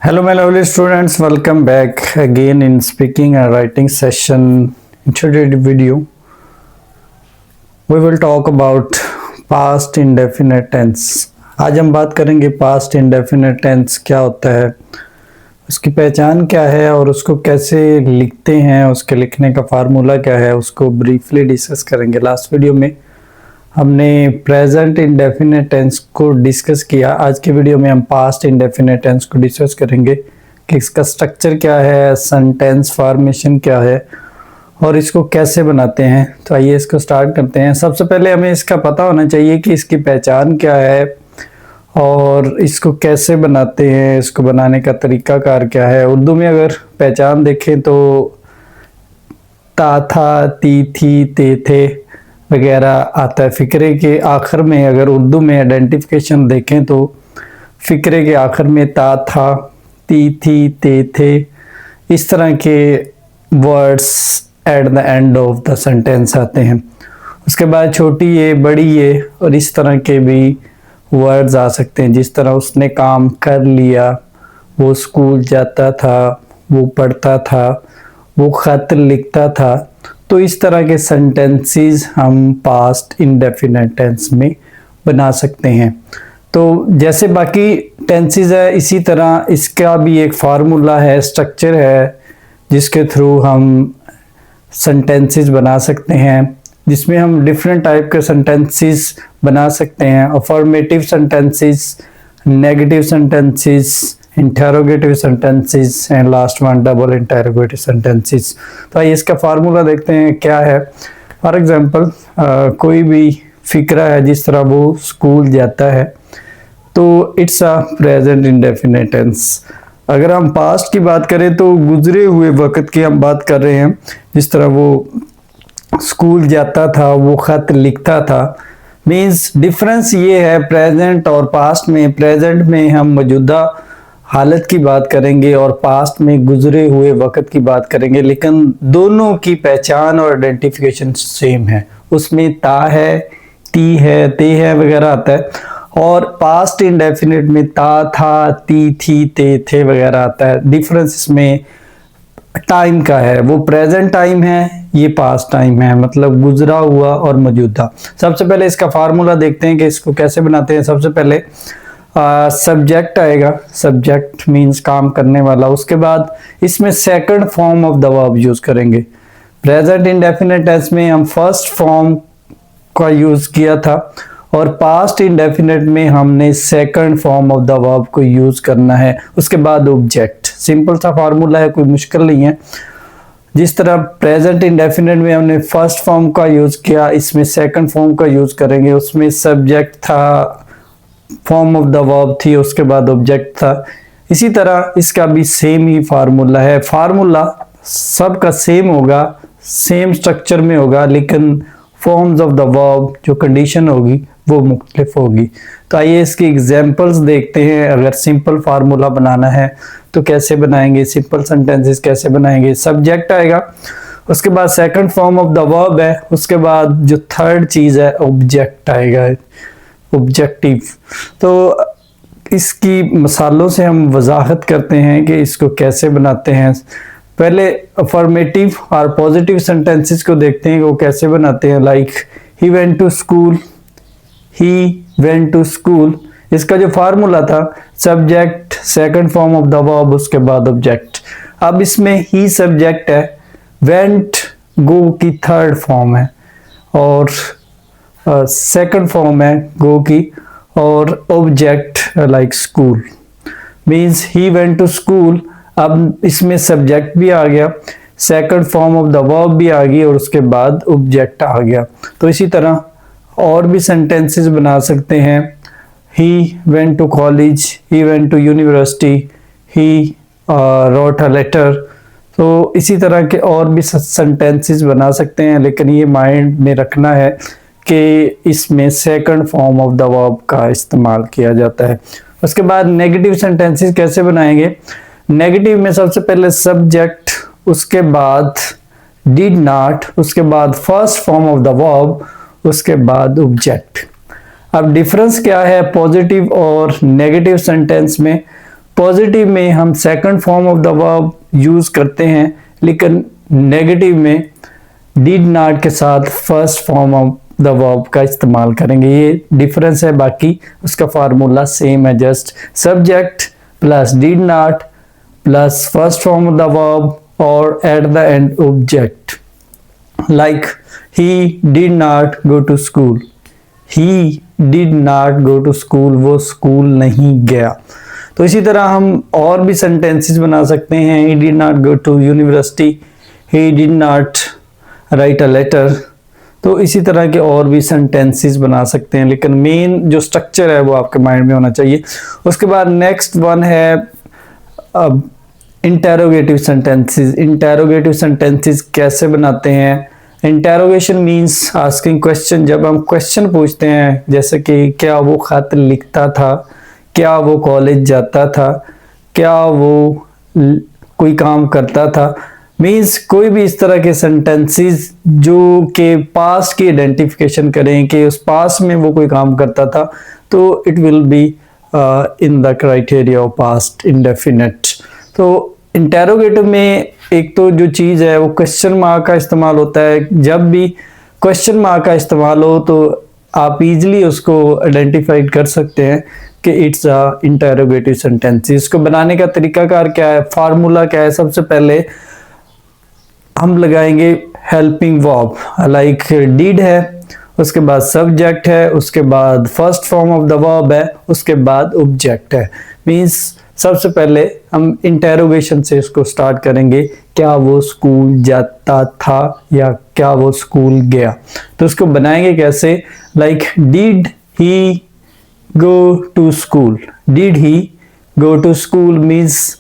Hello, my lovely students. Welcome back again in speaking and writing session. In today's video, we will talk about past indefinite tense. आज हम बात करेंगे past indefinite tense क्या होता है, उसकी पहचान क्या है और उसको कैसे लिखते हैं, उसके लिखने का फार्मूला क्या है, उसको ब्रीफली डिस्कस करेंगे। लास्ट वीडियो में हमने प्रेजेंट इंडेफिनेट टेंस को डिस्कस किया। आज के वीडियो में हम पास्ट इंडेफिनेट टेंस को डिस्कस करेंगे कि इसका स्ट्रक्चर क्या है, सेंटेंस फॉर्मेशन क्या है और इसको कैसे बनाते हैं। तो आइए इसको स्टार्ट करते हैं। सबसे पहले हमें इसका पता होना चाहिए कि इसकी पहचान क्या है और इसको कैसे बनाते हैं, इसको बनाने का तरीकाकार क्या है। उर्दू में अगर पहचान देखें तो ता, था, ती, थी, ते, थे वगैरह आता है। फ़िक्रे के आखिर में अगर उर्दू में आइडेंटिफिकेशन देखें तो फ़िक्रे के आखिर में ता, था, ती, थी, ते, थे, इस तरह के words eight the end of the sentence आते हैं। उसके बाद छोटी ये, बड़ी ये और इस तरह के भी वर्ड्स आ सकते हैं। जिस तरह उसने काम कर लिया, वो स्कूल जाता था, वो पढ़ता था, वो खत लिखता था। तो इस तरह के सेंटेंसेस हम पास्ट इंडेफिनेट टेंस में बना सकते हैं। तो जैसे बाकी टेंसेस है इसी तरह इसका भी एक फार्मूला है, स्ट्रक्चर है, जिसके थ्रू हम सेंटेंसेस बना सकते हैं, जिसमें हम डिफरेंट टाइप के सेंटेंसेस बना सकते हैं। Affirmative sentences, negative sentences, interrogative sentences and last one double interrogative sentences. तो आइए इसका फार्मूला देखते हैं क्या है। फॉर एग्जांपल कोई भी फिक्रा है, जिस तरह वो स्कूल जाता है, तो it's a present indefinite tense. अगर हम पास्ट की बात करें तो गुजरे हुए वक्त की हम बात कर रहे हैं। जिस तरह वो स्कूल जाता था, वो खत लिखता था। मीन्स डिफरेंस ये है प्रेजेंट और पास्ट में। प्रेजेंट में हम मौजूदा हालत की बात करेंगे और पास्ट में गुजरे हुए वक्त की बात करेंगे, लेकिन दोनों की पहचान और आइडेंटिफिकेशन सेम है। उसमें ता है, ती है, ते है वगैरह आता है और पास्ट इंडेफिनिट में ता, था, ती, थी, ते, थे वगैरह आता है। डिफरेंस इसमें टाइम का है, वो प्रेजेंट टाइम है, ये पास्ट टाइम है, मतलब गुजरा हुआ और मौजूदा। सबसे पहले इसका फार्मूला देखते हैं कि इसको कैसे बनाते हैं। सबसे पहले सब्जेक्ट आएगा, सब्जेक्ट मींस काम करने वाला। उसके बाद इसमें second form of the verb use करेंगे। प्रेजेंट इंडेफिनेट टेंस में हम फर्स्ट फॉर्म का यूज किया था और पास्ट इंडेफिनेट में हमने second form of the verb को यूज करना है। उसके बाद ऑब्जेक्ट। सिंपल सा फार्मूला है, कोई मुश्किल नहीं है। जिस तरह प्रेजेंट इंडेफिनेट में हमने फर्स्ट फॉर्म का यूज किया, इसमें सेकंड फॉर्म का यूज करेंगे। उसमें सब्जेक्ट था, फॉर्म ऑफ द वर्ब थी, उसके बाद ऑब्जेक्ट था। इसी तरह इसका भी सेम ही फार्मूला है। फार्मूला सबका सेम होगा, सेम स्ट्रक्चर में होगा, लेकिन फॉर्म्स ऑफ द वर्ब जो कंडीशन होगी वो मुख्तलिफ होगी। तो आइए इसकी एग्जांपल्स देखते हैं। अगर सिंपल फार्मूला बनाना है तो कैसे बनाएंगे, सिंपल सेंटेंसेस कैसे बनाएंगे। सब्जेक्ट आएगा, उसके बाद second form of the verb है, उसके बाद जो थर्ड चीज है ऑब्जेक्ट आएगा, ऑब्जेक्टिव। तो इसकी मिसालों से हम वजाहत करते हैं कि इसको कैसे बनाते हैं। पहले अफर्मेटिव और पॉजिटिव सेंटेंसेस को देखते हैं वो कैसे बनाते हैं। Like he went to school, he went to school. इसका जो फार्मूला था subject, second form of the verb, उसके बाद ऑब्जेक्ट। अब इसमें ही सब्जेक्ट है, वेंट गो की थर्ड फॉर्म है और सेकंड फॉर्म है गो की, और object like school. Means he went to school. अब इसमें सब्जेक्ट भी आ गया, second form of the verb भी आ गई और उसके बाद ऑब्जेक्ट आ गया। तो इसी तरह और भी सेंटेंसेस बना सकते हैं। He went to college, he went to university, he wrote a letter. तो इसी तरह के और भी सेंटेंसेस बना सकते हैं, लेकिन ये माइंड में रखना है कि इसमें second form of the verb का इस्तेमाल किया जाता है। उसके बाद नेगेटिव सेंटेंसेस कैसे बनाएंगे। नेगेटिव में सबसे पहले सब्जेक्ट, उसके बाद डिड नॉट, उसके बाद first form of the verb, उसके बाद ऑब्जेक्ट। अब डिफरेंस क्या है पॉजिटिव और नेगेटिव सेंटेंस में। पॉजिटिव में हम second form of the verb use करते हैं, लेकिन नेगेटिव में डिड नॉट के साथ first form of the verb का इस्तेमाल करेंगे। ये डिफरेंस है, बाकी उसका फार्मूला सेम है, just subject plus did not plus first form of the verb और at the end object. Like he did not go to school, he did not go to school, वो school नहीं गया। तो इसी तरह हम और भी सेंटेंसेस बना सकते हैं। He did not go to university, he did not write a letter. तो इसी तरह के और भी सेंटेंसेस बना सकते हैं, लेकिन मेन जो स्ट्रक्चर है वो आपके माइंड में होना चाहिए। उसके बाद नेक्स्ट वन है इंटेरोगेटिव सेंटेंसेस। इंटेरोगेटिव सेंटेंसेस कैसे बनाते हैं? Interrogation means asking question. जब हम क्वेश्चन पूछते हैं, जैसे कि क्या वो खत लिखता था, क्या वो कॉलेज जाता था, क्या वो कोई काम करता था, मीन्स कोई भी इस तरह के सेंटेंसेस जो के पास्ट की आइडेंटिफिकेशन करें कि उस पास्ट में वो कोई काम करता था, तो it will be in the criteria of past indefinite. तो इंटेरोगेटिव में एक तो जो चीज़ है वो क्वेश्चन मार्क का इस्तेमाल होता है। जब भी क्वेश्चन मार्क का इस्तेमाल हो तो आप इजीली उसको आइडेंटिफाई कर सकते हैं कि इट्स अ इंटेरोगेटिव सेंटेंस। इसको बनाने का तरीकाकार क्या है, फार्मूला क्या है? सबसे पहले हम लगाएंगे हेल्पिंग वर्ब, लाइक डिड है, उसके बाद सब्जेक्ट है, उसके बाद first form of the verb है, उसके बाद ऑब्जेक्ट है। मींस सबसे पहले हम इंटेरोगेशन से इसको स्टार्ट करेंगे, क्या वो स्कूल जाता था या क्या वो स्कूल गया। तो उसको बनाएंगे कैसे? Like did he go to school, did he go to school means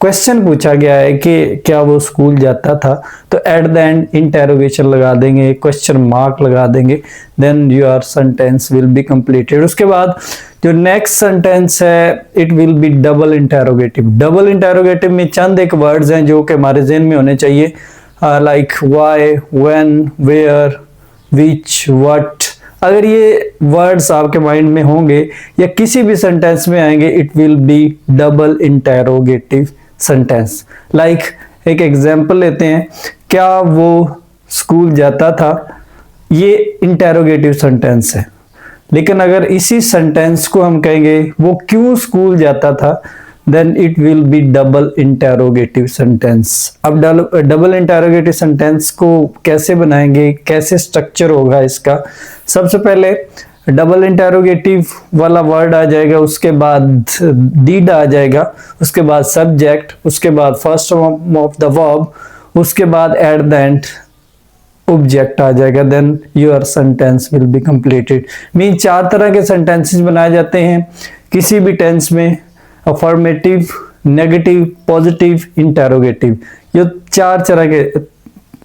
question पूछा गया है कि क्या वो स्कूल जाता था, तो एट द एंड इंटेरोगेशन लगा देंगे, क्वेश्चन मार्क लगा देंगे, then your sentence will be completed. उसके बाद जो नेक्स्ट सेंटेंस है it will be double interrogative. Double interrogative में चंद एक वर्ड्स हैं जो कि हमारे ज़हन में होने चाहिए, like why, when, where, which, what. अगर ये वर्ड्स आपके माइंड में होंगे या किसी भी सेंटेंस में आएंगे, it will be double interrogative sentence. Like एक एग्जांपल लेते हैं, क्या वो स्कूल जाता था, ये इंटेरोगेटिव सेंटेंस है। लेकिन अगर इसी सेंटेंस को हम कहेंगे वो क्यों स्कूल जाता था, then it will be double interrogative sentence. अब डबल इंटेरोगेटिव सेंटेंस को कैसे बनाएंगे, कैसे स्ट्रक्चर होगा इसका? सबसे पहले डबल इंटेरोगेटिव वाला वर्ड आ जाएगा, उसके बाद डिड आ जाएगा, उसके बाद सब्जेक्ट, उसके बाद first form of the verb, उसके बाद एट द एंड ऑब्जेक्ट आ जाएगा, then your sentence will be completed. Mean 4 तरह के सेंटेंसेस बनाए जाते हैं किसी भी टेंस में, अफर्मेटिव, नेगेटिव, पॉजिटिव, इंटेरोगेटिव। ये 4 तरह के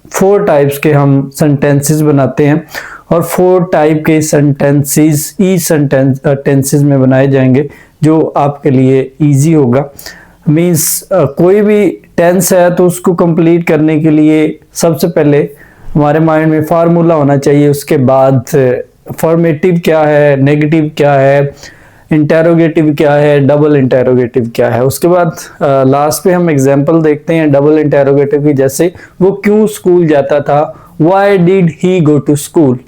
4 टाइप्स के हम सेंटेंसेस बनाते हैं और 4 टाइप के सेंटेंसेस टेंसेस में बनाए जाएंगे जो आपके लिए इजी होगा। मींस कोई भी टेंस है तो उसको कंप्लीट करने के लिए सबसे पहले हमारे माइंड में फार्मूला होना चाहिए, उसके बाद फॉर्मेटिव क्या है, नेगेटिव क्या है, इंटेरोगेटिव क्या है, डबल इंटेरोगेटिव क्या है। उसके बाद लास्ट पे हम एग्जांपल देखते हैं डबल इंटेरोगेटिव की, जैसे वो क्यों स्कूल जाता था, why did he go to school,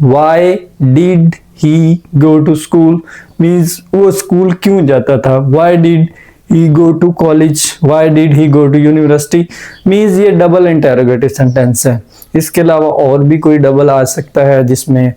why did he go to school means वो स्कूल क्यों जाता था, why did he go to college, why did he go to university means ये डबल इंटेरोगेटिव सेंटेंस है। इसके अलावा और भी कोई डबल आ सकता है जिसमें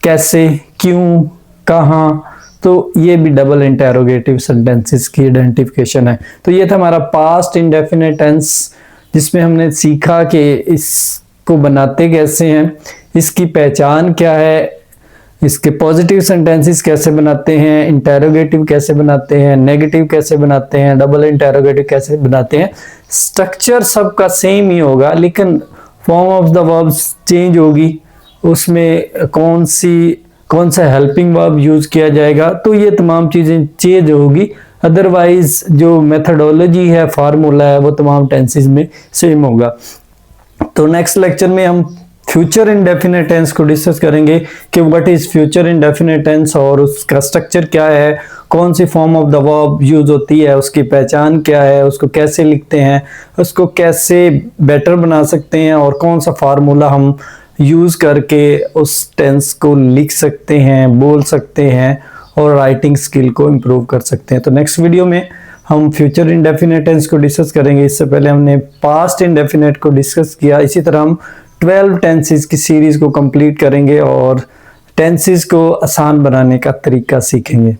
कैसे, क्यों, कहाँ, तो ये भी डबल इंटेरोगेटिव सेंटेंसेस की आइडेंटिफिकेशन है। तो ये था हमारा पास्ट इंडेफिनिट टेंस जिसमें हमने सीखा कि इसको बनाते कैसे हैं, इसकी पहचान क्या है, इसके पॉजिटिव सेंटेंसेस कैसे बनाते हैं, इंटेरोगेटिव कैसे बनाते हैं, नेगेटिव कैसे बनाते हैं, डबल इंटेरोगेटिव कैसे बनाते हैं। स्ट्रक्चर सबका सेम ही होगा लेकिन form of the verbs change होगी, उसमें कौन सा हेल्पिंग वर्ब यूज किया जाएगा, तो ये तमाम चीजें चेंज होगी। अदरवाइज जो मेथडोलॉजी है, फार्मूला है, वो तमाम टेंसेस में सेम होगा। तो नेक्स्ट लेक्चर में हम फ्यूचर इंडेफिनिट टेंस को डिस्कस करेंगे कि what is future indefinite tense और उसका स्ट्रक्चर क्या है, कौन सी form of the verb use होती है, उसकी पहचान क्या है, उसको कैसे लिखते हैं, उसको कैसे बेटर बना सकते हैं और कौन सा फार्मूला हम यूज करके उस टेंस को लिख सकते हैं, बोल सकते हैं और राइटिंग स्किल को इम्प्रूव कर सकते हैं। तो नेक्स्ट वीडियो में हम फ्यूचर इंडेफिनिट टेंस को डिस्कस करेंगे। इससे पहले हमने पास्ट इंडेफिनिट को डिस्कस किया। इसी तरह हम 12 टेंसेस की सीरीज को कंप्लीट करेंगे और टेंसेस को आसान बनाने का तरीका सीखेंगे।